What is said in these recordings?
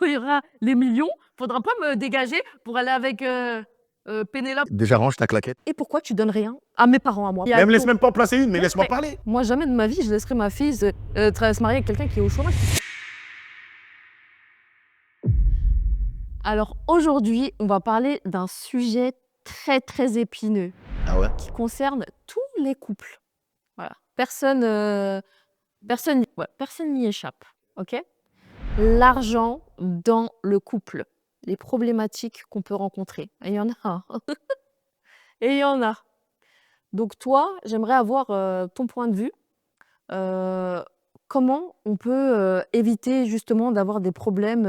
il y aura les millions, faudra pas me dégager pour aller avec Pénélope. Déjà, range ta claquette. Et pourquoi tu donnes rien à mes parents, à moi? Mais me laisse même pas en placer une, mais laisse-moi parler. Moi, jamais de ma vie, je laisserai ma fille se marier avec quelqu'un qui est au chômage. Alors aujourd'hui, on va parler d'un sujet très très épineux Ah ouais? qui concerne tous les couples. Voilà. Personne n'y échappe. Ok? L'argent dans le couple, les problématiques qu'on peut rencontrer. Et il y en a. Et il y en a. Donc toi, j'aimerais avoir ton point de vue. Comment on peut éviter justement d'avoir des problèmes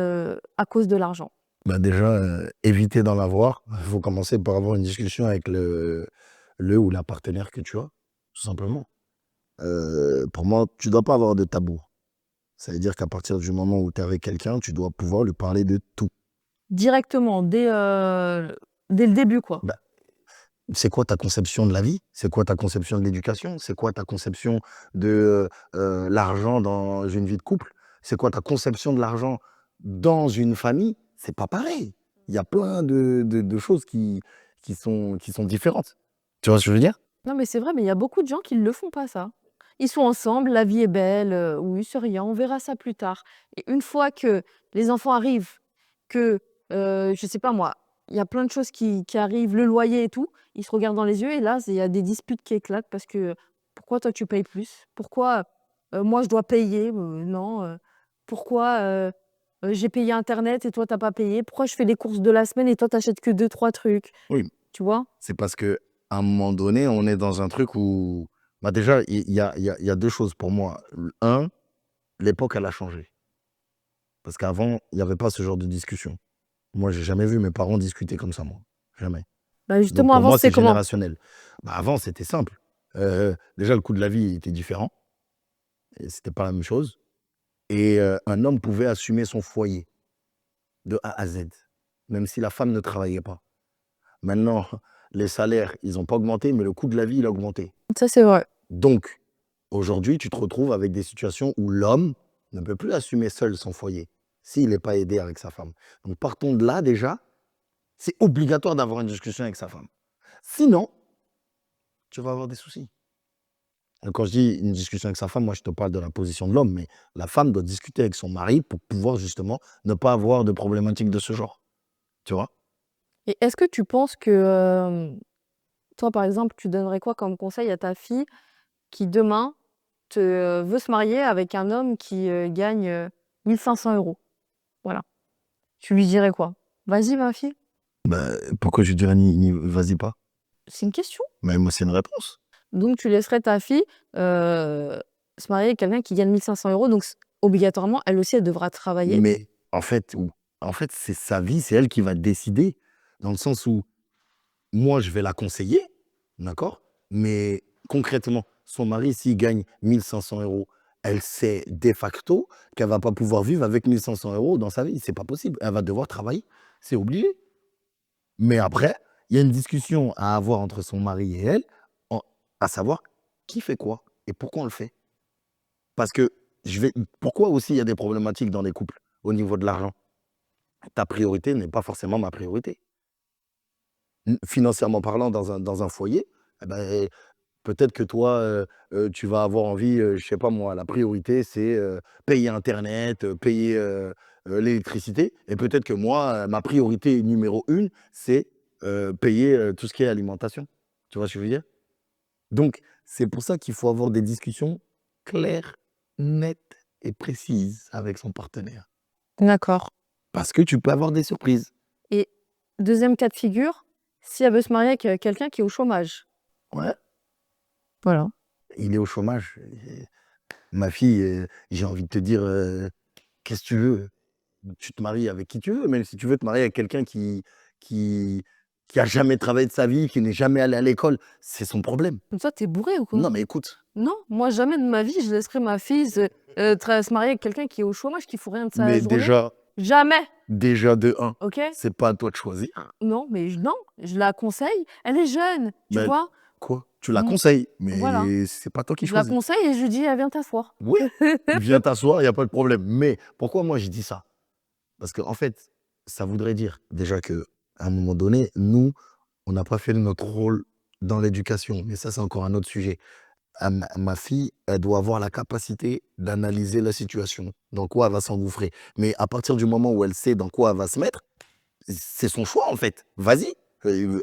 à cause de l'argent? Bah déjà, éviter d'en avoir. Il faut commencer par avoir une discussion avec le ou la partenaire que tu as, tout simplement. Pour moi, tu dois pas avoir de tabou. Ça veut dire qu'à partir du moment où tu es avec quelqu'un, tu dois pouvoir lui parler de tout. Directement, dès le début, quoi. Bah, c'est quoi ta conception de la vie? C'est quoi ta conception de l'éducation? C'est quoi ta conception de l'argent dans une vie de couple? C'est quoi ta conception de l'argent dans une famille? C'est pas pareil. Il y a plein de choses qui sont différentes. Tu vois ce que je veux dire? Non, mais c'est vrai, mais il y a beaucoup de gens qui ne le font pas, ça. Ils sont ensemble, la vie est belle, oui, c'est rien, on verra ça plus tard. Et une fois que les enfants arrivent, que, je sais pas moi, il y a plein de choses qui arrivent, le loyer et tout, ils se regardent dans les yeux et là, il y a des disputes qui éclatent parce que pourquoi toi tu payes plus? Pourquoi moi je dois payer? Non. Pourquoi j'ai payé Internet et toi t'as pas payé? Pourquoi je fais les courses de la semaine et toi t'achètes que deux, trois trucs? Oui, Tu vois? c'est parce que à un moment donné, on est dans un truc où, bah déjà, il y a deux choses pour moi. Un, l'époque, elle a changé. Parce qu'avant, il n'y avait pas ce genre de discussion. Moi, j'ai jamais vu mes parents discuter comme ça, moi. Jamais. Bah Donc justement, pour avant moi, c'était c'est comment? générationnel. Bah, avant, c'était simple. Déjà, le coût de la vie était différent. Et c'était pas la même chose. Et un homme pouvait assumer son foyer de A à Z, même si la femme ne travaillait pas. Maintenant, les salaires, ils n'ont pas augmenté, mais le coût de la vie, il a augmenté. Ça c'est vrai. Donc, aujourd'hui, tu te retrouves avec des situations où l'homme ne peut plus assumer seul son foyer s'il n'est pas aidé avec sa femme. Donc, partons de là déjà, c'est obligatoire d'avoir une discussion avec sa femme. Sinon, tu vas avoir des soucis. Et quand je dis une discussion avec sa femme, moi, je te parle de la position de l'homme, mais la femme doit discuter avec son mari pour pouvoir justement ne pas avoir de problématiques de ce genre. Tu vois? Et est-ce que tu penses que, toi, par exemple, tu donnerais quoi comme conseil à ta fille qui demain veut se marier avec un homme qui, gagne, 1 500 €? Voilà. Tu lui dirais quoi? «Vas-y ma fille». Bah, pourquoi je dirais vas-y pas? C'est une question. Mais moi, c'est une réponse. Donc tu laisserais ta fille, se marier avec quelqu'un qui gagne 1 500 €, donc obligatoirement, elle aussi, elle devra travailler. Mais en fait, c'est sa vie, c'est elle qui va décider, dans le sens où moi, je vais la conseiller, d'accord? Mais concrètement, son mari, s'il gagne 1 500 €, elle sait de facto qu'elle va pas pouvoir vivre avec 1 500 € dans sa vie. C'est pas possible. Elle va devoir travailler. C'est obligé. Mais après, il y a une discussion à avoir entre son mari et elle, en à savoir qui fait quoi et pourquoi on le fait. Parce que pourquoi aussi il y a des problématiques dans les couples au niveau de l'argent? Ta priorité n'est pas forcément ma priorité. Financièrement parlant, dans un foyer, eh beh, peut-être que toi, tu vas avoir envie, je sais pas moi, la priorité c'est, payer internet, payer, l'électricité et peut-être que moi, ma priorité numéro une, c'est, payer, tout ce qui est alimentation. Tu vois ce que je veux dire? Donc c'est pour ça qu'il faut avoir des discussions claires, nettes et précises avec son partenaire. D'accord. Parce que tu peux avoir des surprises. Et deuxième cas de figure, si elle veut se marier avec, quelqu'un qui est au chômage. Ouais, Voilà. il est au chômage et ma fille, j'ai envie de te dire, qu'est-ce que tu veux? Tu te maries avec qui tu veux, même si tu veux te marier avec quelqu'un qui qui a jamais travaillé de sa vie, qui n'est jamais allé à l'école, c'est son problème. Comme ça, tu bourré ou quoi? Non, mais écoute, Non, moi jamais de ma vie je laisserai ma fille se marier avec quelqu'un qui est au chômage, qui fout rien de sa mais journée. déjà Jamais, de un, OK? c'est pas à toi de choisir. Non, mais non, je la conseille, elle est jeune, tu Mais vois? quoi? Tu la Mmh, conseilles, voilà, mais c'est pas toi qui je la choisis. conseille et je lui dis: «Ah viens t'asseoir». Oui, viens t'asseoir, il y a pas de problème. Mais pourquoi moi je dis ça? Parce qu'en fait, ça voudrait dire déjà qu'à un moment donné, nous, on n'a pas fait notre rôle dans l'éducation. Mais ça, c'est encore un autre sujet. Ma fille, elle doit avoir la capacité d'analyser la situation, dans quoi elle va s'engouffrer. Mais à partir du moment où elle sait dans quoi elle va se mettre, c'est son choix en fait. Vas-y,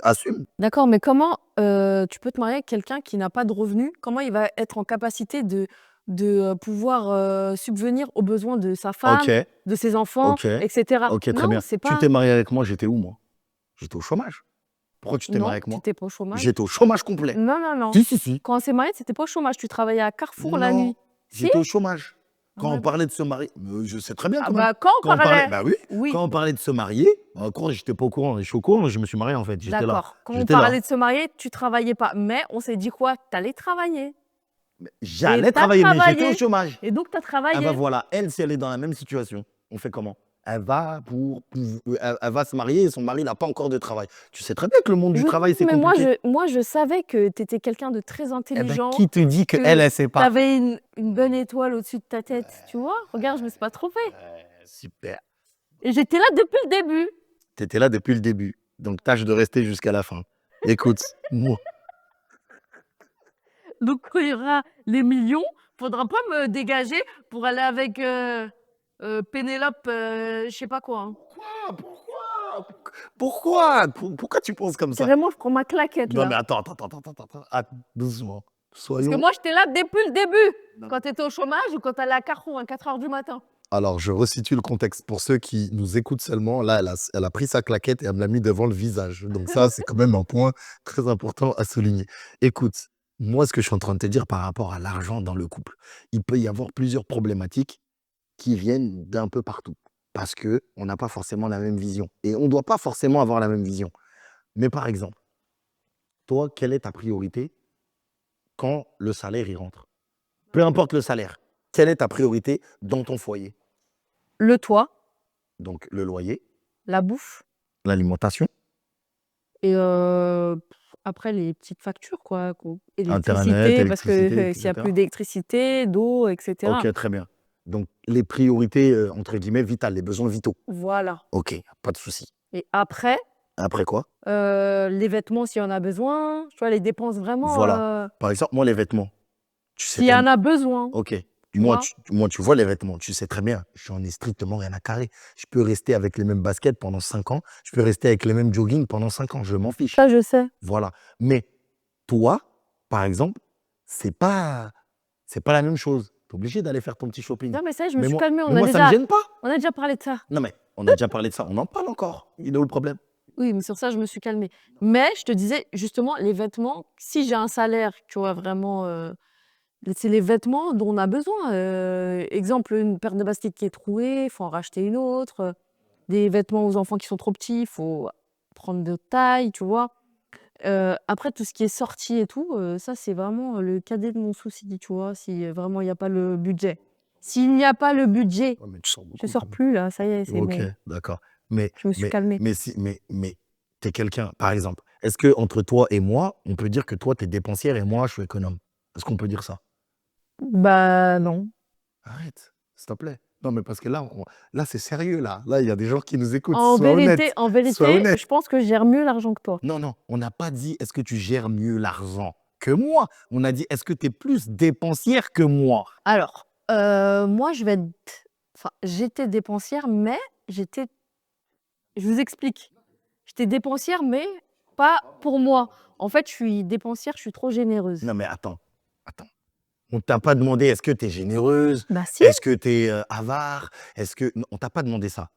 assume. D'accord, mais comment, tu peux te marier avec quelqu'un qui n'a pas de revenus? Comment il va être en capacité de pouvoir, subvenir aux besoins de sa Ok, femme, de ses enfants ok, et cetera? ok, très Non, bien. c'est Tu pas t'es marié avec moi, j'étais où moi? J'étais au chômage. Pourquoi tu t'es marié non, avec tu moi? étais pas au chômage. J'étais au chômage complet. Non, non, non. Si, si, si. Quand on s'est mariés, tu étais pas au chômage, tu travaillais à Carrefour la Non, nuit. Si? j'étais au chômage. Ah Quand on ouais, parlait de se marier, je sais très bien ah quand même. bah, quand on Quand on parlait, parlait bah oui, oui, quand on parlait de se marier, encore, j'étais pas au courant. Je suis au courant, je me suis marié en fait. J'étais là. d'accord. Quand on J'étais là. parlait de se marier, tu travaillais pas. Mais on s'est dit quoi? Tu allais travailler et J'allais tu as travailler, mais j'étais au travaillé chômage. et donc tu as Ah bah travaillé. voilà, elle, si elle est dans la même situation, on fait comment? Elle va se marier et son mari n'a pas encore de travail. Tu sais très bien que le monde du Oui, travail, c'est mais moi compliqué. je savais que tu étais quelqu'un de très Eh ben, intelligent, qui te dit qu'elle, que elle sait tu pas? avais une bonne étoile au-dessus de ta tête, tu vois? Regarde, je me suis pas trompée Super. et j'étais là depuis le début. Tu étais là depuis le début. Donc, tâche de rester jusqu'à la fin. Écoute, moi, Donc quand il y aura les millions, faudra pas me dégager pour aller avec, Pénélope, je sais pas quoi, hein. pourquoi tu penses comme ça? Carrément, je prends ma claquette Non, mais là. attends. Doucement. Parce que Soyons. moi, j'étais là depuis le début, Non. quand tu étais au chômage ou quand tu allais à Carrefour à 4 heures du matin. Alors, je resitue le contexte pour ceux qui nous écoutent seulement. Là, elle a pris sa claquette et elle me l'a mis devant le visage. Donc, ça, c'est quand même un point très important à souligner. Écoute, moi, ce que je suis en train de te dire par rapport à l'argent dans le couple, il peut y avoir plusieurs problématiques qui viennent d'un peu partout. Parce que on n'a pas forcément la même vision. Et on ne doit pas forcément avoir la même vision. Mais par exemple, toi, quelle est ta priorité quand le salaire y rentre? Peu importe le salaire, quelle est ta priorité dans ton foyer? Le toit, Donc, le loyer, la bouffe l'alimentation, et après les petites factures quoi, internet, électricité parce que, électricité, s'il y a etc. plus d'électricité, d'eau et cetera. Ok, très bien. Donc, les priorités, entre guillemets, vitales, les besoins vitaux. Voilà Ok, pas de souci. et après, Après quoi? les vêtements s'il y en a besoin, tu vois? Les dépenses vraiment, Voilà. Par exemple, moi, les vêtements, tu sais s'il y très en a besoin, OK. tu vois? Moi, tu vois les vêtements, tu sais très bien, j'en ai strictement rien à carrer. Je peux rester avec les mêmes baskets pendant 5 ans, je peux rester avec les mêmes joggings pendant 5 ans, je m'en fiche. Ça, je sais. Voilà. Mais toi, par exemple, c'est pas c'est pas la même chose. Tu es obligé d'aller faire ton petit shopping. Non, mais ça y est, je me Mais suis moi calmée, mais moi, ça me gêne pas. on a déjà parlé de ça. Non, mais on a déjà parlé de ça, on en parle encore. Il est où le problème? Oui, mais sur ça, je me suis calmée. Mais je te disais, justement, les vêtements, si j'ai un salaire, tu vois, vraiment, c'est les vêtements dont on a besoin. Exemple, une paire de baskets qui est trouée, il faut en racheter une autre. Des vêtements aux enfants qui sont trop petits, il faut prendre d'autres tailles, tu vois. Après, tout ce qui est sorti et tout, ça, c'est vraiment le cadet de mon souci, tu vois, si vraiment il n'y a pas le budget. S'il n'y a pas le budget, Ouais, mais tu sors je beaucoup sors quand même. plus là, ça y est, c'est OK, bon, d'accord. Mais je me suis calmée. mais tu es quelqu'un par exemple, est-ce qu'entre toi et moi, on peut dire que toi, tu es dépensière et moi, je suis économe? Est-ce qu'on peut dire ça? Bah non. Arrête, s'il te plaît. Non, mais parce que là, c'est sérieux là. Là, il y a des gens qui nous écoutent. Sois honnête, En sois vérité, honnête. je pense que je gère mieux l'argent que toi. Non, non, on n'a pas dit: «Est-ce que tu gères mieux l'argent que moi?» On a dit: «Est-ce que tu es plus dépensière que moi?» Alors, moi, je vais être enfin, j'étais dépensière, mais j'étais je vous explique. J'étais dépensière, mais pas pour moi. En fait, je suis dépensière, je suis trop généreuse. Non, mais attends. On t'a pas demandé: «Est-ce que tu es généreuse? Bah si, Est-ce que tu es, avare? Est-ce que» non, on t'a pas demandé ça.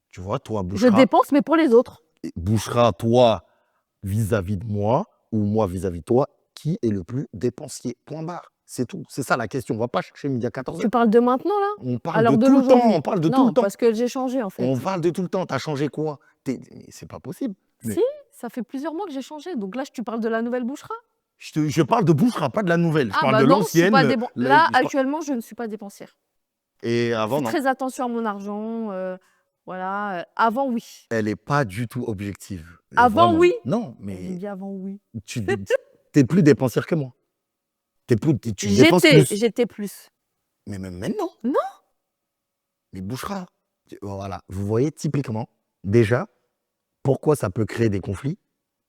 Tu vois, toi, je dépense, mais pour les autres. Bouchra, toi, vis-à-vis de moi ou moi vis-à-vis de toi, qui est le plus dépensier? Point barre. C'est tout. C'est ça la question. On va pas chercher midi à 14h. Tu parles de maintenant, là? On À parle de l'heure de tout le temps, l'aujourd'hui? on parle de tout le Non, temps. parce que j'ai changé, en On fait. parle de tout le temps. Tu as changé quoi? C'est pas possible. Mais Si, ça fait plusieurs mois que j'ai changé. Donc là, tu parles de la nouvelle Boucherat? je parle de Bouchra, pas de la nouvelle. Je Ah parle bah de non, je suis l'ancienne, pas dépen le là, je par actuellement, je ne suis pas dépensière. et Je avant, fais non. très attention à mon argent, voilà, avant, oui. Elle est pas du tout objective. Avant, Vraiment. oui. Non, J'ai mais dit avant, oui. tu es plus dépensière que moi. Tu dépenses plus. J'étais plus. Mais même maintenant. Non, Mais Bouchra. Voilà, vous voyez typiquement, déjà, pourquoi ça peut créer des conflits?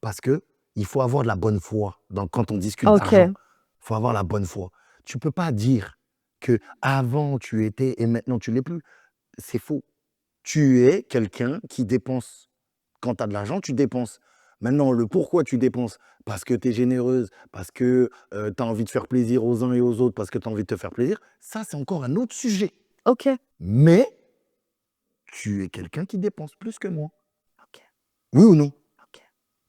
Parce qu'il faut avoir de la bonne foi quand on discute d'argent. OK. Il faut avoir la bonne foi. Tu peux pas dire que avant tu étais et maintenant tu l'es plus. C'est faux. Tu es quelqu'un qui dépense. Quand tu as de l'argent, tu dépenses. Maintenant, le pourquoi tu dépenses, parce que tu es généreuse, parce que tu as envie de faire plaisir aux uns et aux autres, parce que tu as envie de te faire plaisir, ça, c'est encore un autre sujet. OK. Mais tu es quelqu'un qui dépense plus que moi. OK. Oui ou non? OK.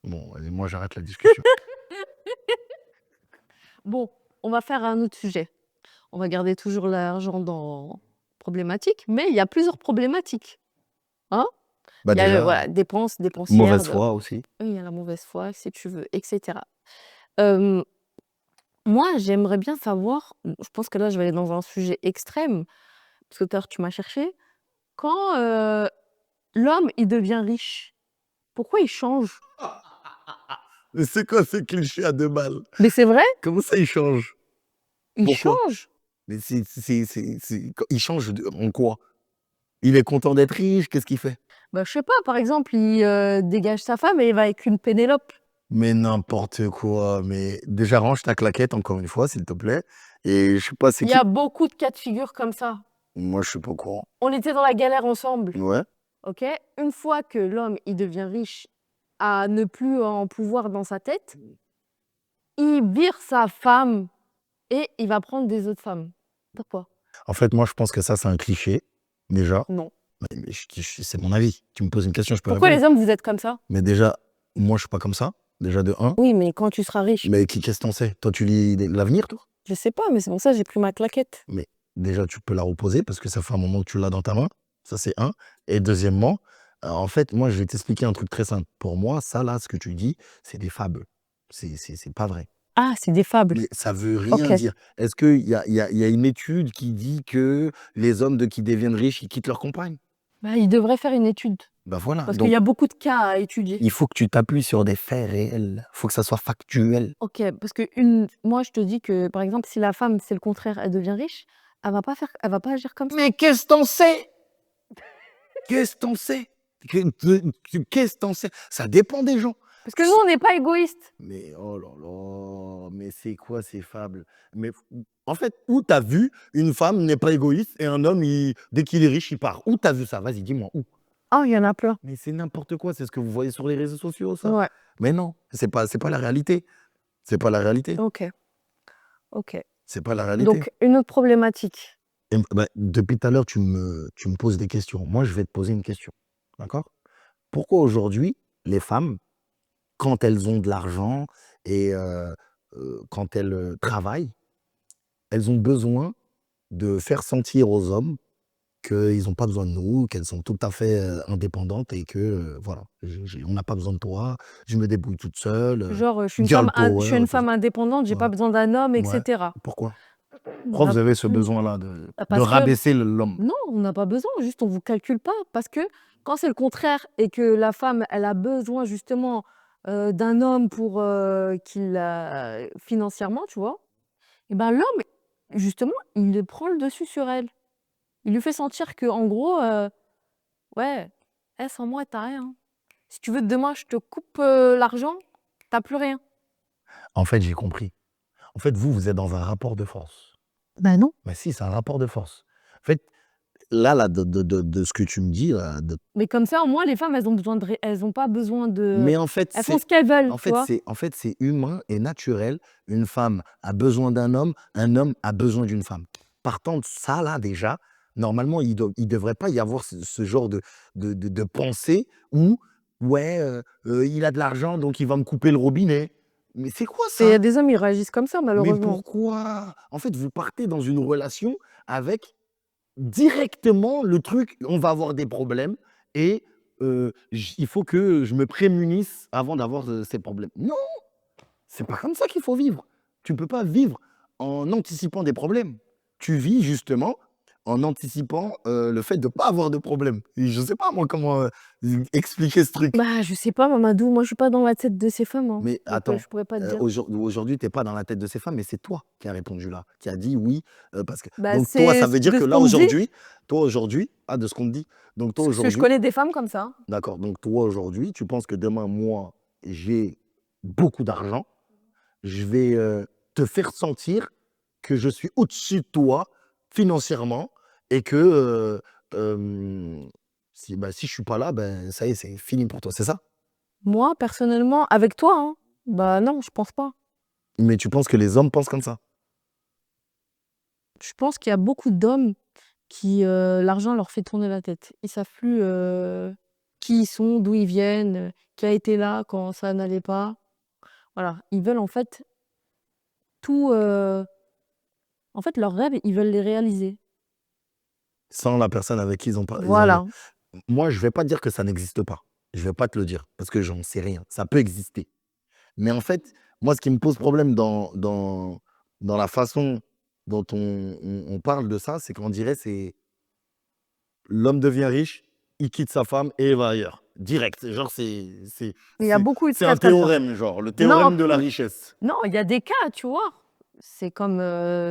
Bon, allez, moi, j'arrête la discussion. Bon, on va faire un autre sujet. On va garder toujours l'argent dans problématique, mais il y a plusieurs problématiques, hein? Bah Il y a le déjà, voilà, dépensière mauvaise de foi aussi. oui, il y a la mauvaise foi, si tu veux, et cetera. Hem, Moi, j'aimerais bien savoir, je pense que là, je vais aller dans un sujet extrême, parce que tout à l'heure, tu m'as cherché. Quand, l'homme, il devient riche, pourquoi il change? Mais c'est quoi ce cliché à 2 balles? Mais c'est vrai, Comment ça, il change? il Pourquoi? change. Mais il change en quoi? Il est content d'être riche? Qu'est-ce qu'il fait? Bah, je sais pas, par exemple, il, dégage sa femme et il va avec une Pénélope. Mais n'importe quoi, mais déjà range ta claquette encore une fois, s'il te plaît et je sais pas c'est Il y qui a beaucoup de cas de figure comme ça. moi je suis pas au courant. On était dans la galère ensemble, Ouais, OK? Une fois que l'homme, il devient riche, à ne plus en pouvoir dans sa tête, il vire sa femme et il va prendre des autres femmes. Pourquoi? en fait, moi je pense que ça, c'est un cliché, déjà. Non. Mais c'est mon avis. Tu me poses une question, je peux Pourquoi répondre. les hommes, vous êtes comme ça? Mais déjà, moi je suis pas comme ça, déjà de un. Oui, mais quand tu seras riche. Mais qu'est-ce que tu sais? Toi, tu lis l'avenir, toi? Je sais pas, mais c'est pour ça que j'ai pris ma claquette. Mais déjà, tu peux la reposer parce que ça fait un moment que tu l'as dans ta main. Ça, c'est un. Et deuxièmement, en fait, moi, je vais t'expliquer un truc très simple. Pour moi, ça, là, ce que tu dis, c'est des fables. C'est pas vrai. Ah, c'est des fables. Mais ça veut OK. rien dire. Est-ce qu'il y a une étude qui dit que les hommes qui deviennent riches, ils quittent leur compagne? Bah, il devrait faire une étude Ben voilà. parce qu'il Donc, y a beaucoup de cas à étudier. il faut que tu t'appuies sur des faits réels. Il faut que ça soit factuel. OK, parce que moi, je te dis que, par exemple, si la femme, c'est le contraire, elle devient riche, elle va pas agir comme ça. Mais qu'est-ce que t'en sais? Qu'est-ce que t'en sais? Qu'est-ce que t'en sais? Ça dépend des gens. Parce que nous, on n'est pas égoïstes. Mais oh là là, mais c'est quoi ces fables? Mais en fait, où t'as vu une femme n'est pas égoïste et un homme, dès qu'il est riche, il part? Où t'as vu ça? Vas-y, dis-moi où? Ah, il y en a plein. Mais c'est n'importe quoi, c'est ce que vous voyez sur les réseaux sociaux, ça. Ouais, Mais non, c'est pas la réalité. C'est pas la réalité. OK, OK. C'est pas la réalité. Donc une autre problématique. Et bah, depuis tout à l'heure, tu me poses des questions. Moi, je vais te poser une question. D'accord? Pourquoi aujourd'hui, les femmes, quand elles ont de l'argent et quand elles travaillent, elles ont besoin de faire sentir aux hommes qu'ils n'ont pas besoin de nous, qu'elles sont tout à fait indépendantes et que voilà, on n'a pas besoin de toi, je me débrouille toute seule, Genre, girl je suis power, une tout ça. femme indépendante, j'ai Ouais, pas besoin d'un homme, et ouais. cetera. Pourquoi? Pourquoi Bah, vous avez ce mmh, besoin-là de parce que rabaisser l'homme? non, on n'a pas besoin, juste on vous calcule pas. Parce que quand c'est le contraire et que la femme, elle a besoin justement, d'un homme pour, qu'il la financièrement, tu vois? Et ben, l'homme, justement, il prend le dessus sur elle. Il lui fait sentir que en gros, ouais, sans moi, tu rien. Si tu veux, demain, je te coupe, l'argent, tu plus rien. En fait, j'ai compris. En fait, vous êtes dans un rapport de force. Bah non. Mais si, c'est un rapport de force. En fait, là, de ce que tu me dis là, Mais comme ça, au moins, les femmes, elles ont pas besoin de mais en fait, elles font ce qu'elles veulent, tu vois? en fait, c'est humain et naturel. Une femme a besoin d'un homme, un homme a besoin d'une femme. Partant de ça, là, déjà, normalement, il devrait pas y avoir ce genre de pensée où, ouais, il a de l'argent, donc il va me couper le robinet. Mais c'est quoi Et il y a ça? des hommes, ils réagissent comme ça, Mais malheureusement. pourquoi? En fait, vous partez dans une relation avec directement le truc, on va avoir des problèmes et il faut que je me prémunisse avant d'avoir, ces problèmes. Non! C'est pas comme ça qu'il faut vivre. Tu peux pas vivre en anticipant des problèmes. Tu vis justement en anticipant le fait de ne pas avoir de problème. Et je ne sais pas, moi, comment expliquer ce truc. Bah, je sais pas, Mamadou, moi, je suis pas dans la tête de ces femmes, hein, Mais donc attends, je pourrais pas te dire. aujourd'hui, tu n'es pas dans la tête de ces femmes, mais c'est toi qui as répondu là, qui a dit oui, parce que Bah, donc toi, c'est ça veut dire de que ce là, qu'on me dit, aujourd'hui, ah, de ce qu'on te dit. Donc toi, parce que je aujourd'hui, connais des femmes comme ça. d'accord, donc toi, aujourd'hui, tu penses que demain, moi, j'ai beaucoup d'argent, je vais te faire sentir que je suis au-dessus de toi financièrement et que si je suis pas là, ben ça y est, c'est fini pour toi, c'est ça? Moi, personnellement, avec toi, hein, bah non, je pense pas. Mais tu penses que les hommes pensent comme ça? Je pense qu'il y a beaucoup d'hommes qui, l'argent leur fait tourner la tête. Ils savent plus, qui ils sont, d'où ils viennent, qui a été là quand ça n'allait pas. Voilà, ils veulent en fait tout, en fait leurs rêves, ils veulent les réaliser. Sans la personne avec qui ils ont Voilà. moi, je vais pas dire que ça n'existe pas. Je vais pas te le dire parce que j'en sais rien. Ça peut exister. Mais en fait, moi, ce qui me pose problème dans la façon dont on parle de ça, c'est qu'on dirait c'est l'homme devient riche, il quitte sa femme et il va ailleurs. Direct. Genre, Il y a beaucoup de c'est cas un comme ça. théorème, genre, le Non, théorème de la richesse. non, il y a des cas, tu vois? C'est comme,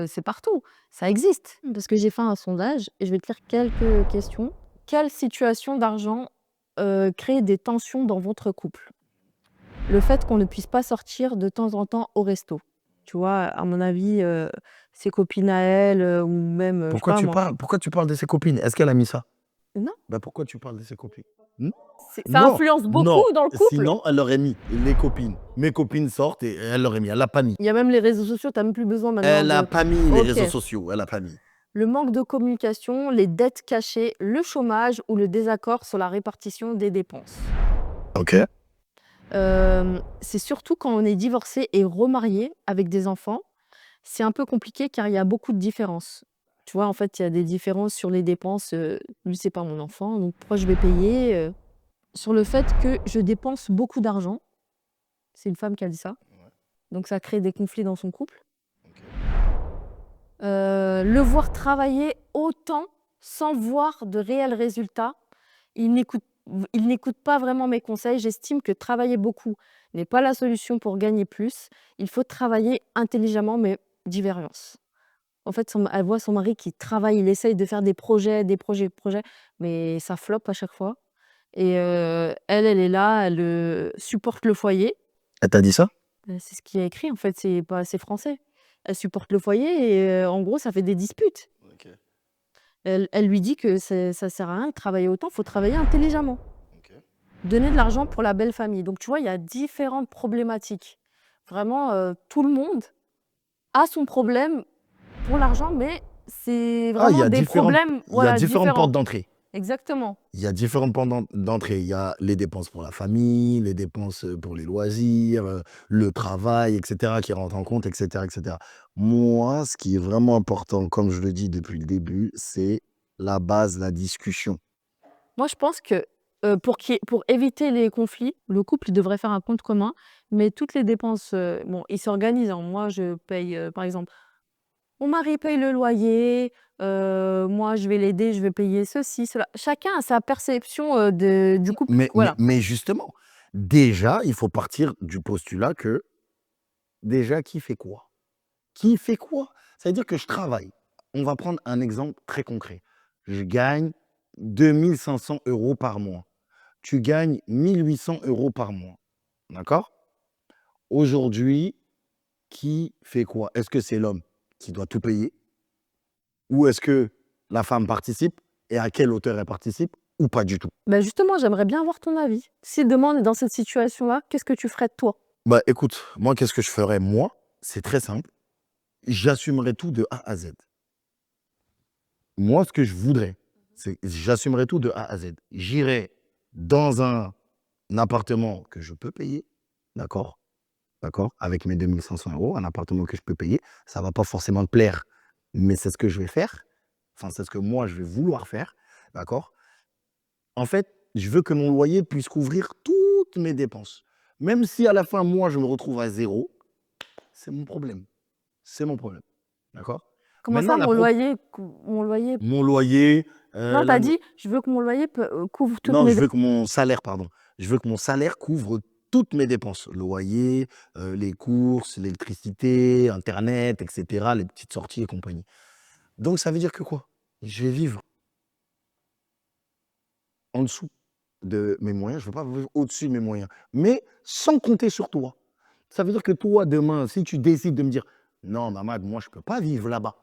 c'est partout, ça existe. Parce que j'ai fait un sondage et je vais te lire quelques questions. Quelle situation d'argent, crée des tensions dans votre couple? Le fait qu'on ne puisse pas sortir de temps en temps au resto. Tu vois? À mon avis, ses copines à elle, ou même, je sais pas moi. Pourquoi tu parles de ses copines? Est-ce qu'elle a mis ça? Non, Bah, pourquoi tu parles de ses copines? N ça non, influence non, beaucoup dans le couple. sinon elle aurait mis les copines. Mes copines sortent et elle l'aurait mis. Elle l'a pas mis. Il y a même les réseaux sociaux, tu as même plus besoin maintenant Elle a de pas mis les OK. réseaux sociaux, elle a pas mis. Le manque de communication, les dettes cachées, le chômage ou le désaccord sur la répartition des dépenses. OK. C'est surtout quand on est divorcé et remarié avec des enfants, c'est un peu compliqué car il y a beaucoup de différences. Tu vois, en fait, il y a des différences sur les dépenses, lui, c'est pas mon enfant, donc pourquoi je vais payer? Sur le fait que je dépense beaucoup d'argent, c'est une femme qui a dit ça, Ouais, donc ça crée des conflits dans son couple. OK. Le voir travailler autant sans voir de réels résultats, il n'écoute il n'écoute pas vraiment mes conseils. J'estime que travailler beaucoup n'est pas la solution pour gagner plus. Il faut travailler intelligemment, mais divergence. En fait, elle voit son mari qui travaille, il essaye de faire des projets, mais ça floppe à chaque fois et elle est là, elle, supporte le foyer. Elle t'a dit ça? C'est ce qui est écrit en fait, c'est français. Elle supporte le foyer et en gros, ça fait des disputes. OK, Elle lui dit que ça sert à rien de travailler autant, faut travailler intelligemment. OK. Donner de l'argent pour la belle famille. Donc tu vois, il y a différentes problématiques. Vraiment, tout le monde a son problème pour l'argent, mais c'est Ah, vraiment des problèmes, il y a voilà, différentes portes différents. d'entrée. Exactement. Il y a différentes portes d'entrée. Il y a les dépenses pour la famille, les dépenses, pour les loisirs, le travail et cetera qui rentrent en compte et cetera et cetera. Moi, ce qui est vraiment important, comme je le dis depuis le début, c'est la base, la discussion. Moi, je pense que, pour éviter les conflits, le couple, il devrait faire un compte commun, mais toutes les dépenses, bon, ils s'organisent, hein. Moi, je paye, par exemple, mon mari paye le loyer, moi, je vais l'aider, je vais payer ceci, cela. Chacun a sa perception, du couple, voilà. Mais justement, déjà, il faut partir du postulat que, déjà, qui fait quoi? Qui fait quoi? Ça veut dire que je travaille. On va prendre un exemple très concret. Je gagne 2 500 € par mois. Tu gagnes 1 800 € par mois. D'accord? Aujourd'hui, qui fait quoi? Est-ce que c'est l'homme qui doit tout payer? Ou est-ce que la femme participe? Et à quelle hauteur elle participe? Ou pas du tout? Bah, justement, j'aimerais bien avoir ton avis. Si demain on est dans cette situation-là, qu'est-ce que tu ferais de toi? Bah écoute, moi, qu'est-ce que je ferais? Moi, c'est très simple. J'assumerais tout de A à Z. Moi, ce que je voudrais, c'est j'assumerais tout de A à Z. J'irai dans un appartement que je peux payer, d'accord? D'accord? Avec mes 2 500 €, un appartement que je peux payer. Ça va pas forcément te plaire, mais c'est ce que je vais faire. Enfin, c'est ce que moi, je vais vouloir faire, d'accord? En fait, je veux que mon loyer puisse couvrir toutes mes dépenses. Même si à la fin, moi, je me retrouve à zéro, c'est mon problème. C'est mon problème, d'accord? Comment Maintenant, ça, mon loyer mon loyer, non, tu la as nou dit: «Je veux que mon loyer couvre toutes non, mes je dé». veux que mon salaire, pardon, je veux que mon salaire couvre toutes mes dépenses. Loyer, les courses, l'électricité, internet et cetera, les petites sorties et compagnie. Donc ça veut dire que quoi? Je vais vivre en dessous de mes moyens, je ne veux pas vivre au-dessus de mes moyens, mais sans compter sur toi. Ça veut dire que toi, demain, si tu décides de me dire: «Non, Mamad, moi, je ne peux pas vivre là-bas.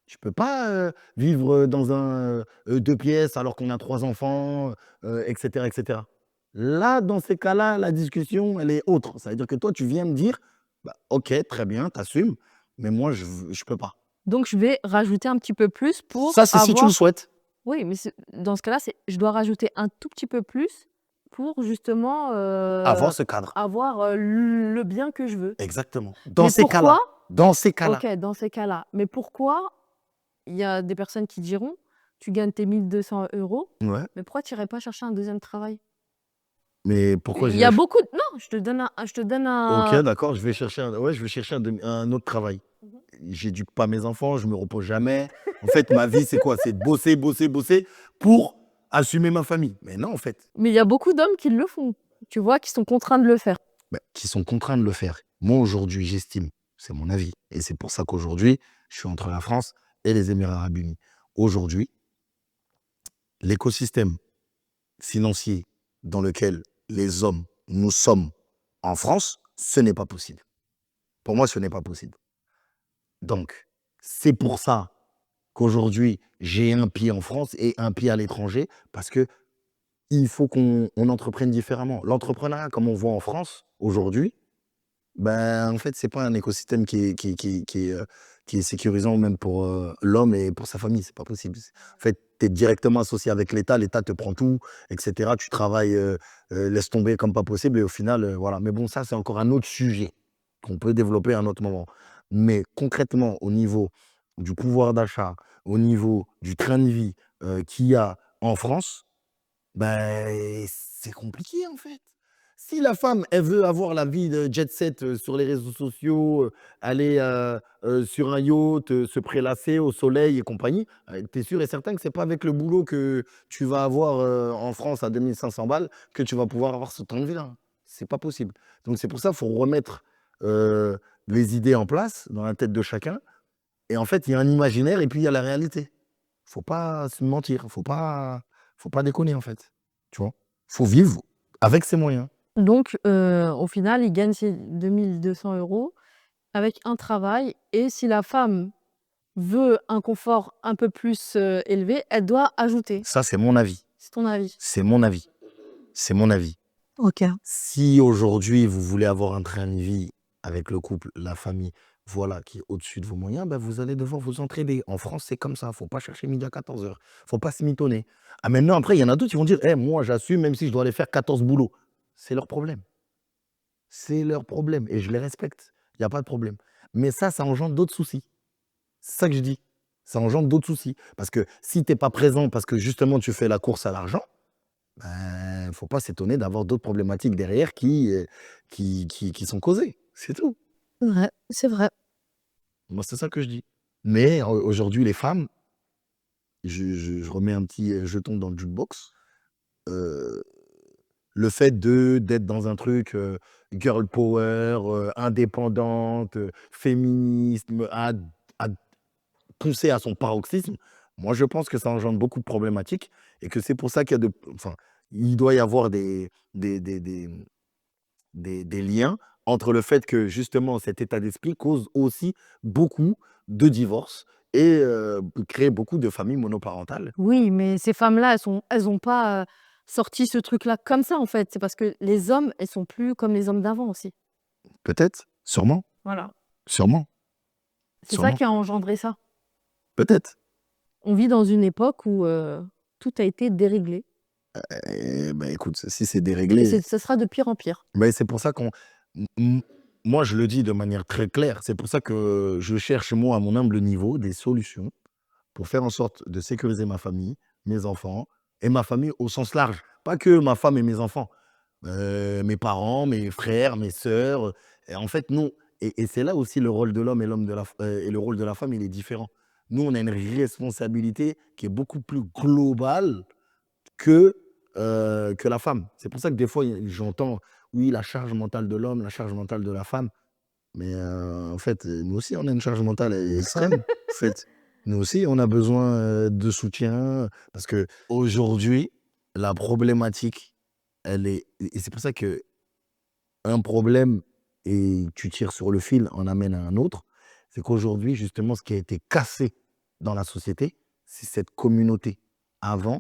Je ne peux pas, vivre, dans un, 2 pièces alors qu'on a 3 enfants, et cetera et cetera». Là, dans ces cas-là, la discussion, elle est autre. Ça veut dire que toi, tu viens me dire: «Bah, OK, très bien, tu assumes, mais moi, je peux pas». Donc je vais rajouter un petit peu plus pour Ça, c'est si tu le avoir souhaites. oui, mais dans ce cas-là, je dois rajouter un tout petit peu plus pour justement, Avoir ce cadre. avoir, le bien que je veux. Exactement. Dans Mais ces cas-là, pourquoi dans ces cas-là. OK, dans ces cas-là, mais pourquoi il y a des personnes qui diront: «Tu gagnes tes 1 200 €, Ouais, mais pourquoi tu irais pas chercher un deuxième travail?» mais pourquoi Il y a j'irais beaucoup non, je te donne OK, un d'accord, je vais chercher un autre travail. Mmh mh. J'éduque pas mes enfants, je me repose jamais. En fait, ma vie, c'est quoi? C'est de bosser, bosser, bosser pour assumer ma famille. Mais non, en fait, Mais il y a beaucoup d'hommes qui le font, tu vois? Qui sont contraints de le faire. bah, qui sont contraints de le faire. Moi, aujourd'hui, j'estime, c'est mon avis et c'est pour ça qu'aujourd'hui, je suis entre la France et les Émirats arabes unis. Aujourd'hui, l'écosystème financier dans lequel les hommes, nous sommes en France, ce n'est pas possible. Pour moi, ce n'est pas possible. Donc, c'est pour ça qu'aujourd'hui, j'ai un pied en France et un pied à l'étranger parce que il faut qu'on entreprenne différemment. L'entrepreneuriat, comme on voit en France aujourd'hui, ben, en fait, c'est pas un écosystème qui est sécurisant même pour, l'homme et pour sa famille, c'est pas possible. En fait, tu es directement associé avec l'État te prend tout et cetera. Tu travailles, laisse tomber comme pas possible et au final, voilà. Mais bon, ça, c'est encore un autre sujet qu'on peut développer à un autre moment. Mais concrètement, au niveau du pouvoir d'achat, au niveau du train de vie, qu'il y a en France, ben c'est compliqué, en fait. Si la femme, elle veut avoir la vie de jet set, sur les réseaux sociaux, aller, sur un yacht, se prélasser au soleil et compagnie, tu es sûr et certain que c'est pas avec le boulot que tu vas avoir, en France à 2 500 balles que tu vas pouvoir avoir ce temps de vie-là. C'est pas possible. Donc c'est pour ça, qu'il faut remettre, heu, les idées en place dans la tête de chacun et en fait, il y a un imaginaire et puis il y a la réalité. Faut pas se mentir, faut pas déconner, en fait, tu vois? Faut vivre avec ses moyens. Donc au final, il gagne ses 2 200 € avec un travail et si la femme veut un confort un peu plus, élevé, elle doit ajouter. Ça, c'est mon avis. C'est ton avis? C'est mon avis. C'est mon avis. OK. Si aujourd'hui, vous voulez avoir un train de vie avec le couple, la famille, voilà, qui est au-dessus de vos moyens, bah, vous allez devoir vous entraider. En France, c'est comme ça. Faut pas chercher midi à 14 heures. Faut pas se mitonner. Ah, maintenant, après, il y en a d'autres qui vont dire: «Eh, moi, j'assume même si je dois aller faire 14 boulots». C'est leur problème. C'est leur problème et je les respecte. Il y a pas de problème. Mais ça engendre d'autres soucis. C'est ça que je dis. Ça engendre d'autres soucis. Parce que si tu es pas présent parce que justement tu fais la course à l'argent, ben, faut pas s'étonner d'avoir d'autres problématiques derrière qui sont causées. C'est tout. C'est vrai, c'est vrai. Moi, c'est ça que je dis. Mais aujourd'hui, les femmes, je remets un petit, jeton dans le jukebox, heu, le fait d'être dans un truc, girl power, indépendante, féminisme, à poussé à son paroxysme, moi, je pense que ça engendre beaucoup de problématiques et que c'est pour ça qu'il y a enfin, il doit y avoir des liens entre le fait que justement cet état d'esprit cause aussi beaucoup de divorces et crée beaucoup de familles monoparentales. Oui, mais ces femmes-là, elles ont pas, sorti ce truc-là comme ça, en fait. C'est parce que les hommes, elles sont plus comme les hommes d'avant aussi. Peut-être, sûrement, Voilà. sûrement, C'est ça sûrement, qui a engendré ça. peut-être. On vit dans une époque où, tout a été déréglé Bah, écoute, si c'est et déréglé, ce sera de pire en pire. mais c'est pour ça qu'on m m moi, je le dis de manière très claire, c'est pour ça que je cherche, moi, à mon humble niveau, des solutions pour faire en sorte de sécuriser ma famille, mes enfants et ma famille au sens large. Pas que ma femme et mes enfants, mes parents, mes frères, mes sœurs, et en fait, non et c'est là aussi le rôle de l'homme et le rôle de la femme, il est différent. Nous, on a une responsabilité qui est beaucoup plus globale que la femme. C'est pour ça que des fois, j'entends, oui, la charge mentale de l'homme, la charge mentale de la femme. Mais en fait, nous aussi, on a une charge mentale extrême. En fait, nous aussi, on a besoin de soutien. Parce que aujourd'hui, la problématique, elle est. Et c'est pour ça que un problème, et tu tires sur le fil, en amène à un autre. C'est qu'aujourd'hui, justement, ce qui a été cassé dans la société, c'est cette communauté. Avant,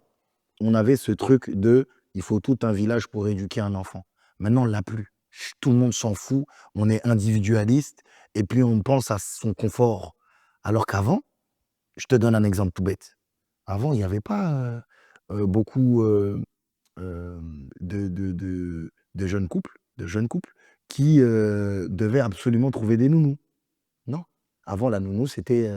on avait ce truc de il faut tout un village pour éduquer un enfant. Maintenant, on l'a plus. Tout le monde s'en fout, on est individualiste et puis on pense à son confort. Alors qu'avant, je te donne un exemple tout bête. Avant, il n'y avait pas beaucoup de jeunes couples qui devaient absolument trouver des nounous. Non. Avant, la nounou, c'était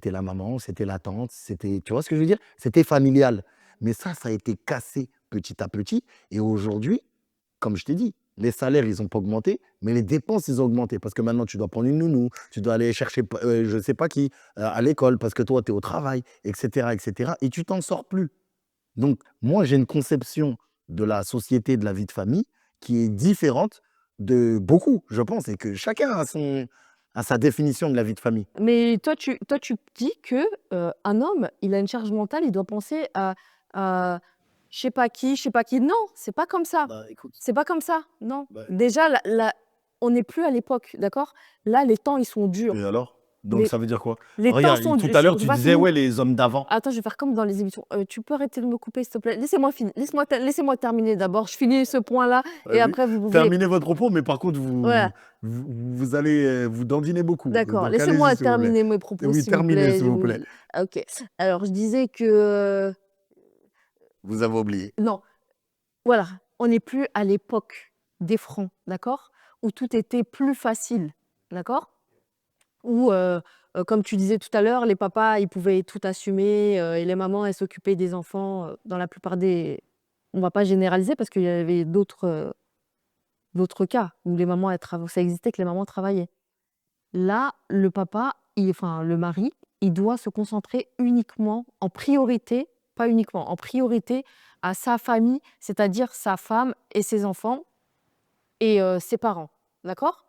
la maman, c'était la tante, c'était, tu vois ce que je veux dire? C'était familial. Mais ça a été cassé petit à petit. Et aujourd'hui, comme je t'ai dit, les salaires, ils n'ont pas augmenté, mais les dépenses, ils ont augmenté. Parce que maintenant, tu dois prendre une nounou, tu dois aller chercher, je ne sais pas qui, à l'école, parce que toi, tu es au travail, etc., etc. Et tu t'en sors plus. Donc, moi, j'ai une conception de la société, de la vie de famille, qui est différente de beaucoup, je pense, et que chacun a sa définition de la vie de famille. Mais toi, tu dis que un homme, il a une charge mentale, il doit penser à je sais pas qui, je sais pas qui. Non, c'est pas comme ça. Bah, écoute, C'est pas comme ça. Non. bah, Déjà, on n'est plus à l'époque, d'accord? Là, les temps, ils sont durs. et alors? Donc, Les, ça veut dire quoi? les temps Regarde, sont tout durs. à l'heure, J'ai tu pas disais, fini. ouais, les hommes d'avant. Attends, je vais faire comme dans les émissions. Tu peux arrêter de me couper, s'il te plaît? Laissez-moi finir. Laissez-moi terminer d'abord. Je finis ce point-là et Vas-y. après, vous pouvez. Terminez votre propos, mais par contre, Voilà, vous allez vous dandiner beaucoup. d'accord. Donc, allez-y, Laissez-moi s'il vous plaît. terminer mes propos, Oui, s'il vous terminez, plaît. s'il vous plaît. Ok. Alors, je disais que Vous avez oublié. non, voilà, on n'est plus à l'époque des francs, d'accord? Où tout était plus facile, d'accord? Où, comme tu disais tout à l'heure, les papas, ils pouvaient tout assumer, et les mamans, elles s'occupaient des enfants, dans la plupart des on va pas généraliser parce qu'il y avait d'autres cas où les mamans, ça existait que les mamans travaillaient. Là, le papa, enfin le mari, il doit se concentrer uniquement, en priorité, pas uniquement, en priorité à sa famille, c'est-à-dire sa femme et ses enfants et ses parents, d'accord?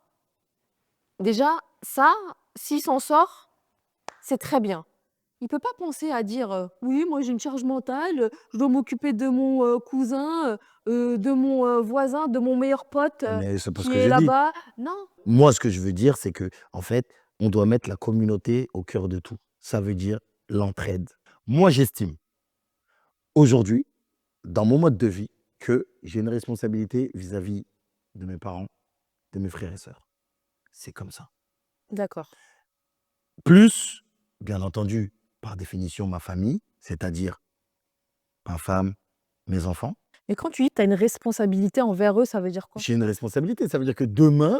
Déjà, ça, s'il s'en sort, c'est très bien. Il peut pas penser à dire, «Oui, moi j'ai une charge mentale, je dois m'occuper de mon, cousin, de mon, voisin, de mon meilleur pote, Mais c'est pas ce qui que est j'ai dit. là-bas». Non, Moi, ce que je veux dire, c'est que, en fait, on doit mettre la communauté au cœur de tout. Ça veut dire l'entraide. Moi, j'estime, aujourd'hui, dans mon mode de vie, que j'ai une responsabilité vis-à-vis de mes parents, de mes frères et sœurs. C'est comme ça. d'accord. Plus, bien entendu, par définition, ma famille, c'est-à-dire ma femme, mes enfants. Mais quand tu dis que tu as une responsabilité envers eux, ça veut dire quoi? J'ai une responsabilité. Ça veut dire que demain,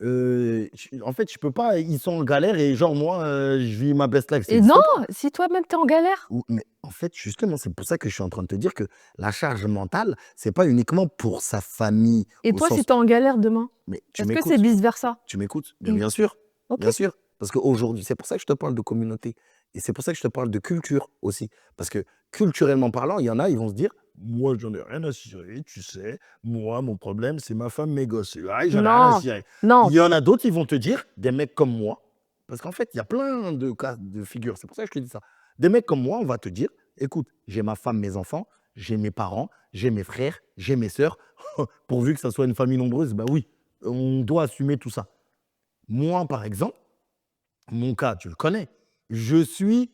en fait, je peux pas. Ils sont en galère et genre, moi, je vis ma best life. Ça Et non, n'existe pas. si toi-même tu es en galère. Mais en fait, justement, c'est pour ça que je suis en train de te dire que la charge mentale, c'est pas uniquement pour sa famille, Et au toi, si sens. tu es en galère demain, Mais tu est-ce que c'est m'écoutes. vice versa? Tu m'écoutes. Mmh. Bien sûr. OK. Bien sûr. Parce qu'aujourd'hui, c'est pour ça que je te parle de communauté. Et c'est pour ça que je te parle de culture aussi. Parce que culturellement parlant, il y en a, ils vont se dire, moi, j'en ai rien à cirer, tu sais. Moi, mon problème, c'est ma femme, mes gosses. Ah, j'en ai rien à Non, cirer. non. Il y en a d'autres, ils vont te dire, des mecs comme moi. Parce qu'en fait, il y a plein de cas de figure. C'est pour ça que je te dis ça. Des mecs comme moi, on va te dire, écoute, j'ai ma femme, mes enfants, j'ai mes parents, j'ai mes frères, j'ai mes sœurs. Pourvu que ça soit une famille nombreuse, bah oui, on doit assumer tout ça. Moi, par exemple, mon cas, tu le connais. Je suis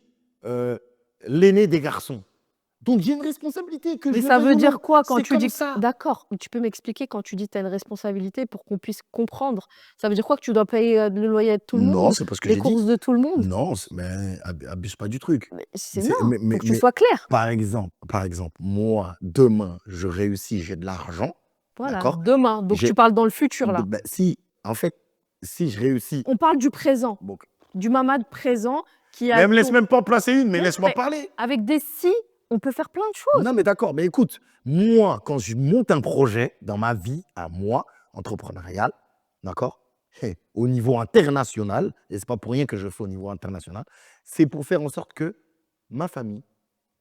l'aîné des garçons. Donc, j'ai une responsabilité que Mais je ça veuille veut ou non. dire quoi quand C'est tu dis comme que ça. d'accord, mais tu peux m'expliquer quand tu dis que tu as une responsabilité pour qu'on puisse comprendre? Ça veut dire quoi? Que tu dois payer, le loyer de tout le Non, monde? c'est pas ce que Les j'ai dit. courses de tout le monde? Non, mais abuse pas du truc. Mais non, faut que tu Mais sois clair. par exemple, moi, demain, je réussis, j'ai de l'argent, Voilà, d'accord? demain, donc tu J'ai, parles dans le futur là. ben, si, en fait, si je réussis, On parle du présent, bon, du Mamad présent qui mais a elle me laisse tout même pas en placer une, mais mais non, laisse-moi mais parler. avec des «si», on peut faire plein de choses. Non, mais d'accord, mais écoute, moi, quand je monte un projet dans ma vie, à moi, entrepreneurial, d'accord, au niveau international, et c'est pas pour rien que je le fais au niveau international, c'est pour faire en sorte que ma famille,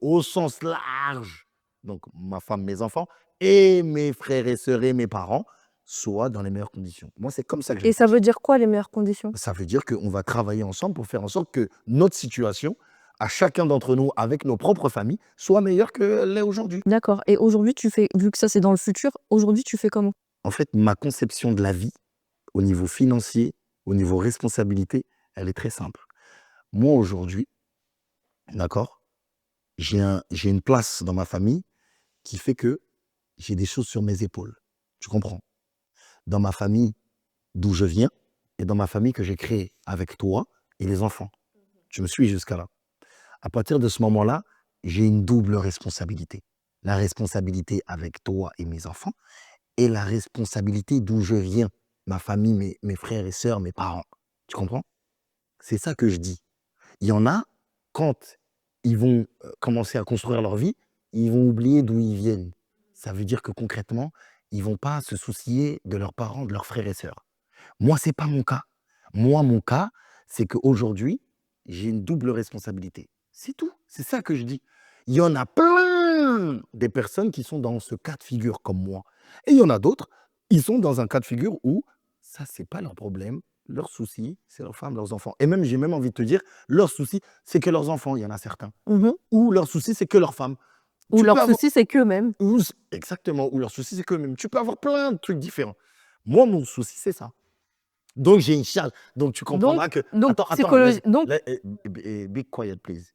au sens large, donc ma femme, mes enfants et mes frères et sœurs et mes parents, soient dans les meilleures conditions. Moi, c'est comme ça que je Et le ça veut considère. dire quoi les meilleures conditions? Ça veut dire qu'on va travailler ensemble pour faire en sorte que notre situation, à chacun d'entre nous, avec nos propres familles, soit meilleure qu'elle l'est aujourd'hui. D'accord. Et aujourd'hui, tu fais, vu que ça c'est dans le futur, aujourd'hui tu fais comment? En fait, ma conception de la vie, au niveau financier, au niveau responsabilité, elle est très simple. Moi, aujourd'hui, d'accord, j'ai une place dans ma famille qui fait que j'ai des choses sur mes épaules. Tu comprends? Dans ma famille d'où je viens et dans ma famille que j'ai créée avec toi et les enfants. Tu me suis jusqu'à là. À partir de ce moment-là, j'ai une double responsabilité. La responsabilité avec toi et mes enfants et la responsabilité d'où je viens, ma famille, mes frères et sœurs, mes parents. Tu comprends? C'est ça que je dis. Il y en a, quand ils vont commencer à construire leur vie, ils vont oublier d'où ils viennent. Ça veut dire que concrètement, ils vont pas se soucier de leurs parents, de leurs frères et sœurs. Moi, c'est pas mon cas. Moi, mon cas, c'est qu'aujourd'hui, j'ai une double responsabilité. C'est tout. C'est ça que je dis. Il y en a plein des personnes qui sont dans ce cas de figure comme moi. Et il y en a d'autres, ils sont dans un cas de figure où ça, c'est pas leur problème. Leur souci, c'est leurs femmes, leurs enfants. Et même, j'ai même envie de te dire, leur souci, c'est que leurs enfants, il y en a certains. Mhm. Ou leur souci, c'est que leurs femmes. Ou Tu peux leur avoir... souci c'est qu'eux-mêmes. Exactement. Ou leur souci, c'est que même. Tu peux avoir plein de trucs différents. Moi, mon souci, c'est ça. Donc, j'ai une charge. Donc, tu comprendras que. Donc Attends, donc be quiet, please.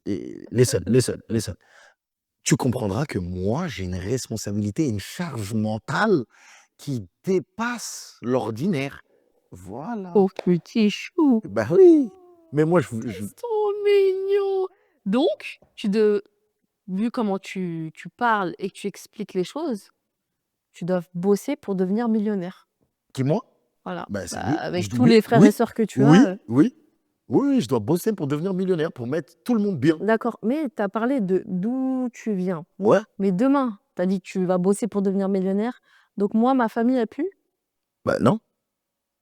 Listen, listen, listen. Tu comprendras que moi, j'ai une responsabilité, une charge mentale qui dépasse l'ordinaire. Voilà. oh petit chou. Ben oui. Mais moi, C'est trop mignon. Donc, vu comment tu parles et que tu expliques les choses, tu dois bosser pour devenir millionnaire. Qui, moi? Voilà. Ben, c'est Bah, oui. avec tous Oui, les frères et oui, sœurs que tu oui, as. oui. Oui, je dois bosser pour devenir millionnaire, pour mettre tout le monde bien. D'accord. Mais tu as parlé de d'où tu viens. Ouais. Mais demain, tu as dit que tu vas bosser pour devenir millionnaire. Donc moi, ma famille a pu. Ben non.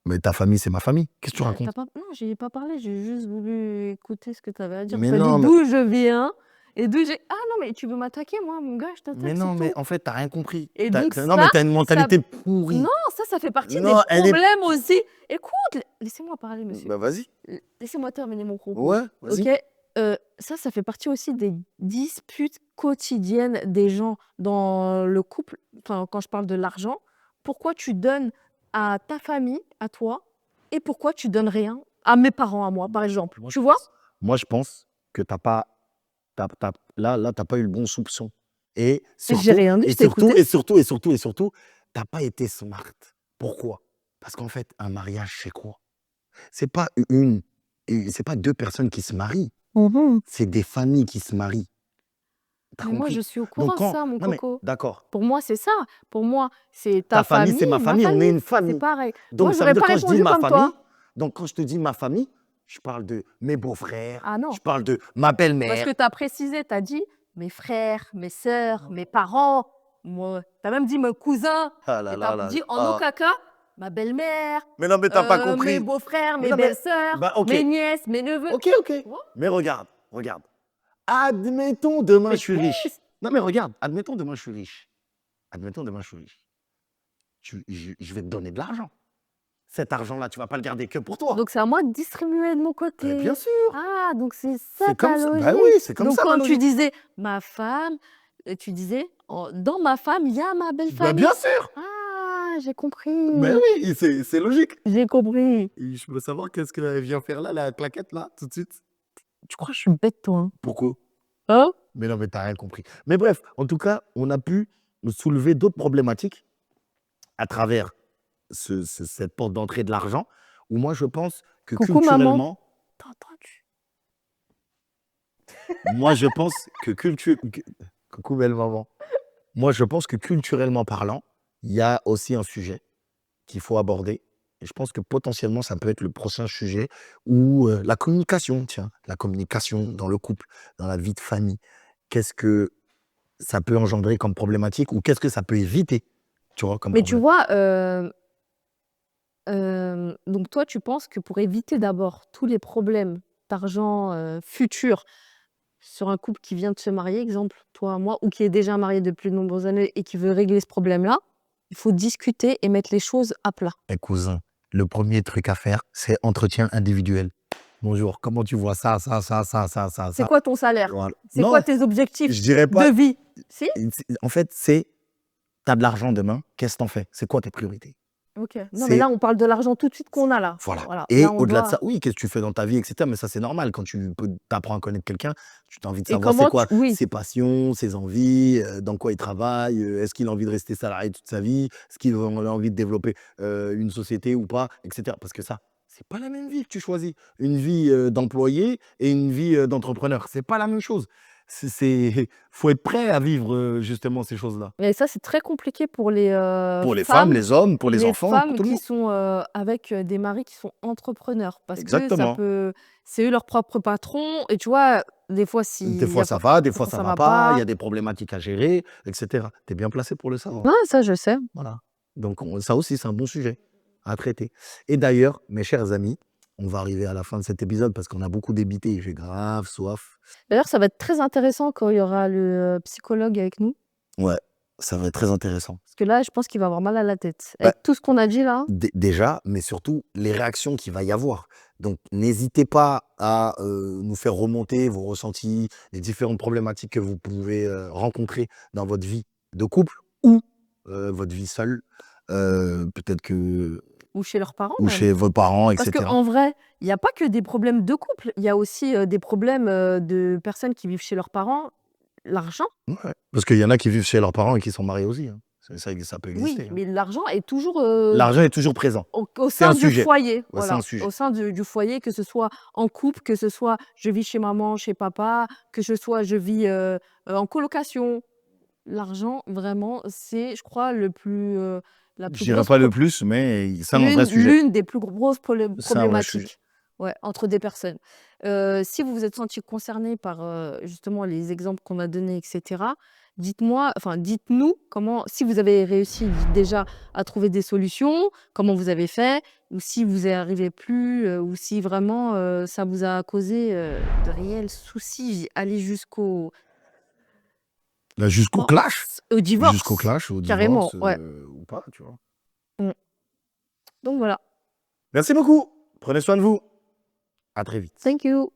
Mais ta famille, c'est ma famille. Qu'est-ce que tu racontes? Non, j'ai pas parlé, j'ai juste voulu écouter ce que tu avais à dire. Mais Tu as dit non, mais... d'où je viens et d'où j'ai. Ah non, mais tu veux m'attaquer, moi, mon gars, je Mais t'attaque, c'est non, mais tout. en fait, t'as rien compris. Et donc Non, mais t'as une ça mentalité pourrie. non, ça fait partie des Non, elle est... problèmes aussi. Écoute, laissez-moi parler, monsieur. Bah, vas-y. Laissez-moi terminer mon propos. Ouais, vas-y. OK? Ça fait partie aussi des disputes quotidiennes des gens dans le couple. Enfin, quand je parle de l'argent, pourquoi tu donnes à ta famille, à toi, et pourquoi tu donnes rien à mes parents, à moi, par exemple? Tu vois? Moi, je pense que t'as pas... Là, t'as pas eu le bon soupçon. Et J'ai surtout, rien dit, et je t'ai surtout, écouté. et surtout, et surtout, et surtout, t'as pas été smart. Pourquoi? Parce qu'en fait, un mariage, c'est quoi? C'est pas c'est pas deux personnes qui se marient. Mmh. C'est des familles qui se marient. T'as Mais moi, compris? je suis au Donc courant de quand... ça, mon Non, mais coco. d'accord. Pour moi, c'est ça. Pour moi, c'est Ta ta famille, c'est ma ma famille, on est une famille. C'est famille. pareil. Moi, Donc, ça veut j'aurais dire pas quand je dis répondu ma comme famille, toi. donc quand je te dis ma famille, je parle de mes beaux-frères, Ah non. je parle de ma Parce belle-mère. que tu as précisé, tu as dit mes frères, mes sœurs, mes parents. Moi, tu as même dit mes cousins. Ah là Et tu là as là dit là. en Ah. aucun cas ma belle-mère, Mais non, mais t'as pas mes compris. beaux-frères, Mais mes non, mais... belles-sœurs, Bah, ok. mes nièces, mes neveux. Ok. Tu vois? Mais regarde, regarde. Admettons demain, Mais je suis riche. Non, mais regarde, admettons demain, je suis riche. Admettons demain, je suis riche. Je vais te donner de l'argent. Cet argent-là, tu vas pas le garder que pour toi. donc c'est à moi de distribuer de mon Mais bien côté. sûr. Ah, donc c'est ça C'est ta comme ça. logique. Bah oui, c'est comme Donc ça ma quand tu logique. disais ma femme, tu disais dans ma femme, il y a ma belle Bah famille. bien sûr. Ah, j'ai compris. Mais oui, c'est logique. J'ai compris. Et je veux savoir qu'est-ce qu'elle vient faire là, la claquette là, tout de suite. Tu crois que je suis bête, toi, hein? Pourquoi? Hein? Mais non, mais t'as rien compris. Mais bref, en tout cas, on a pu soulever d'autres problématiques à travers cette porte d'entrée de l'argent, où moi je pense que Coucou, maman. culturellement, T'as entendu? moi je pense que coucou belle maman. Moi je pense que culturellement parlant, il y a aussi un sujet qu'il faut aborder. Et je pense que potentiellement, ça peut être le prochain sujet ou la communication, tiens, la communication dans le couple, dans la vie de famille. Qu'est-ce que ça peut engendrer comme problématique ou qu'est-ce que ça peut éviter, tu vois, comme Mais tu problème? vois, Donc toi, tu penses que pour éviter d'abord tous les problèmes d'argent, futurs sur un couple qui vient de se marier, exemple, toi, moi, ou qui est déjà marié depuis de nombreuses années et qui veut régler ce problème-là, il faut discuter et mettre les choses à plat. Eh cousin, le premier truc à faire, c'est entretien individuel. Bonjour, comment tu vois ça, ça, ça, ça, ça, ça, C'est ça? quoi ton salaire? Voilà. C'est Non, quoi tes objectifs je dirais de pas. vie? Si? En fait, c'est, t'as de l'argent demain, qu'est-ce que t'en fais? C'est quoi tes priorités? OK. Non, mais C'est, là, on parle de l'argent tout de suite qu'on a là. voilà. Voilà, là, Et on au-delà de ça, doit oui, qu'est-ce que tu fais dans ta vie, etc. Mais ça, c'est normal. Quand tu apprends à connaître quelqu'un, tu as envie de et savoir c'est comment tu quoi oui, ses passions, ses envies, dans quoi il travaille, est-ce qu'il a envie de rester salarié toute sa vie, est-ce qu'il a envie de développer une société ou pas, etc. Parce que ça, c'est pas la même vie que tu choisis. Une vie d'employé et une vie d'entrepreneur. C'est pas la même chose. Faut être prêt à vivre justement ces choses-là. mais ça, c'est très compliqué pour les, Pour les femmes, femmes les hommes, pour les enfants, pour tout le qui monde. sont, avec, des maris qui sont entrepreneurs parce que ça Exactement. peut c'est eux leurs propres patrons et tu vois, des fois, Des s'il y fois a ça pas va, des des fois fois ça ça va va pas, il y pas. a des problématiques à gérer, et cetera. Tu es bien placé pour le savoir. Ouais, ça, je sais. Voilà. Donc ça aussi, c'est un bon sujet à traiter. Et d'ailleurs, mes chers amis, on va arriver à la fin de cet épisode parce qu'on a beaucoup débité. J'ai grave soif. D'ailleurs, ça va être très intéressant quand il y aura le, psychologue avec nous Ouais, ça va être très intéressant. parce que là, je pense qu'il va avoir mal à la tête. Bah, Avec tout ce qu'on a dit là. déjà, mais surtout les réactions qu'il va y avoir. Donc, n'hésitez pas à nous faire remonter vos ressentis, les différentes problématiques que vous pouvez rencontrer dans votre vie de couple ou votre vie seule. Peut-être que Ou chez leurs parents ou même. chez vos parents, Parce etc. qu'en vrai, il y a pas que des problèmes de couple, il y a aussi, des problèmes, de personnes qui vivent chez leurs parents. L'argent, Ouais. Parce qu'il y en a qui vivent chez leurs parents et qui sont mariés aussi. Hein. Ça peut oui, exister. Hein. mais l'argent est toujours, L'argent est toujours présent. au C'est un sein du sujet. foyer, Ouais, c'est un voilà. sujet. Au sein du foyer, que ce soit en couple, que ce soit je vis chez maman, chez papa, que ce soit je vis, en colocation. L'argent, vraiment, c'est, je crois, la Je plus dirais grosse pas le plus, mais c'est un vrai L'une sujet. l'une des plus grosses C'est un vrai sujet. problématiques, ouais, entre des personnes. Si vous vous êtes sentis concernés par, justement les exemples qu'on a donnés et cetera, dites-nous comment si vous avez réussi déjà à trouver des solutions, comment vous avez fait? Ou si vous y arrivez plus, ou si vraiment, ça vous a causé, de réels soucis, aller Là, jusqu'au clash. au Jusqu'au divorce, clash, au carrément, divorce ouais. ou pas, tu vois. Mmh. Donc voilà. Merci beaucoup. Prenez soin de vous. À très vite. Thank you.